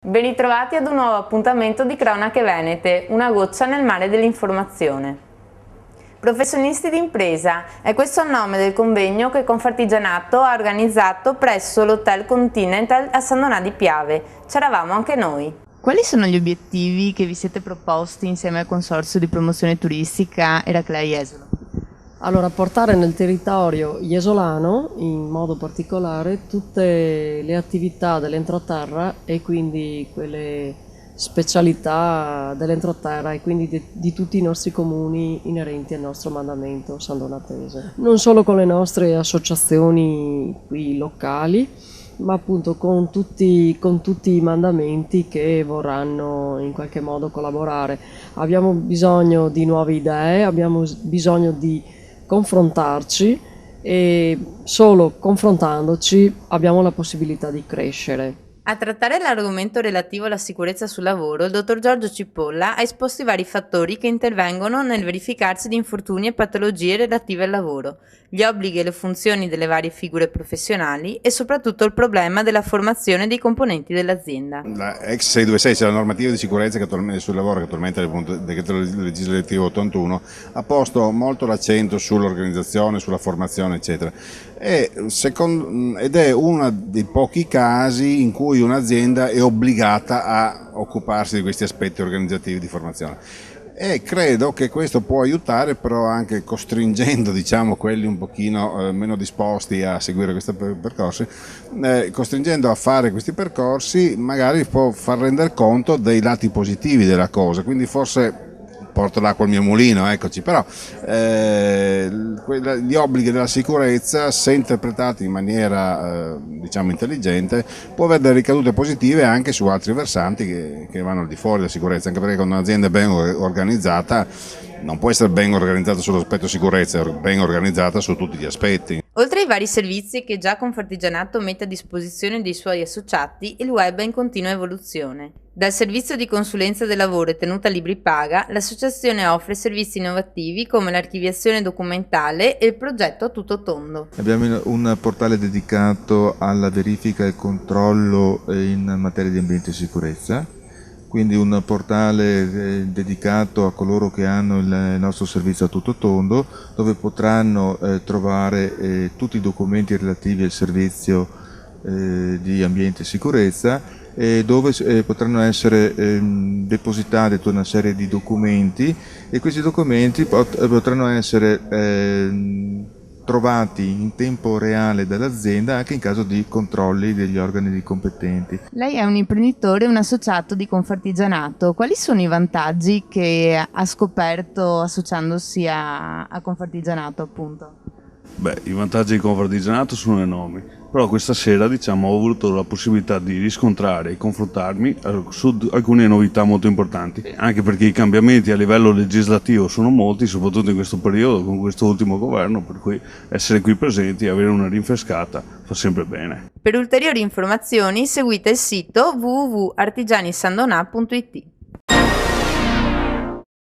Ben ritrovati ad un nuovo appuntamento di Cronache Venete, una goccia nel mare dell'informazione. Professionisti d'impresa, è questo il nome del convegno che Confartigianato ha organizzato presso l'Hotel Continental a San Donà di Piave. C'eravamo anche noi. Quali sono gli obiettivi che vi siete proposti insieme al Consorzio di Promozione Turistica Eraclea Jesolo? Allora, portare nel territorio iesolano, in modo particolare, tutte le attività dell'entroterra e quindi quelle specialità dell'entroterra e quindi di tutti i nostri comuni inerenti al nostro mandamento sandonatese. Non solo con le nostre associazioni qui locali, ma appunto con tutti i mandamenti che vorranno in qualche modo collaborare. Abbiamo bisogno di nuove idee, abbiamo bisogno di confrontarci e solo confrontandoci abbiamo la possibilità di crescere. A trattare l'argomento relativo alla sicurezza sul lavoro, il dottor Giorgio Cipolla ha esposto i vari fattori che intervengono nel verificarsi di infortuni e patologie relative al lavoro, gli obblighi e le funzioni delle varie figure professionali e soprattutto il problema della formazione dei componenti dell'azienda. La ex 626, cioè la normativa di sicurezza che attualmente sul lavoro, che attualmente è il decreto legislativo 81, ha posto molto l'accento sull'organizzazione, sulla formazione, eccetera. Ed è uno dei pochi casi in cui un'azienda è obbligata a occuparsi di questi aspetti organizzativi di formazione. E credo che questo può aiutare, però anche costringendo, diciamo, quelli un pochino meno disposti a seguire questi percorsi, costringendo a fare questi percorsi magari può far rendere conto dei lati positivi della cosa, quindi forse porto l'acqua al mio mulino, eccoci, però gli obblighi della sicurezza, se interpretati in maniera diciamo intelligente, può avere delle ricadute positive anche su altri versanti che vanno al di fuori della sicurezza, anche perché quando un'azienda è ben organizzata non può essere ben organizzata sull'aspetto sicurezza, è ben organizzata su tutti gli aspetti. Oltre ai vari servizi che già Confartigianato mette a disposizione dei suoi associati, il web è in continua evoluzione. Dal servizio di consulenza del lavoro e tenuta libri paga, l'associazione offre servizi innovativi come l'archiviazione documentale e il progetto a tutto tondo. Abbiamo un portale dedicato alla verifica e controllo in materia di ambiente e sicurezza, quindi un portale dedicato a coloro che hanno il nostro servizio a tutto tondo, dove potranno trovare tutti i documenti relativi al servizio di ambiente e sicurezza, dove potranno essere depositati tutta una serie di documenti, e questi documenti potranno essere trovati in tempo reale dall'azienda anche in caso di controlli degli organi competenti. Lei è un imprenditore, un associato di Confartigianato. Quali sono i vantaggi che ha scoperto associandosi a Confartigianato, appunto? Beh, i vantaggi di Confartigianato sono enormi, però questa sera ho avuto la possibilità di riscontrare e confrontarmi su alcune novità molto importanti, anche perché i cambiamenti a livello legislativo sono molti, soprattutto in questo periodo con questo ultimo governo, per cui essere qui presenti e avere una rinfrescata fa sempre bene. Per ulteriori informazioni seguite il sito www.artigianisandonà.it.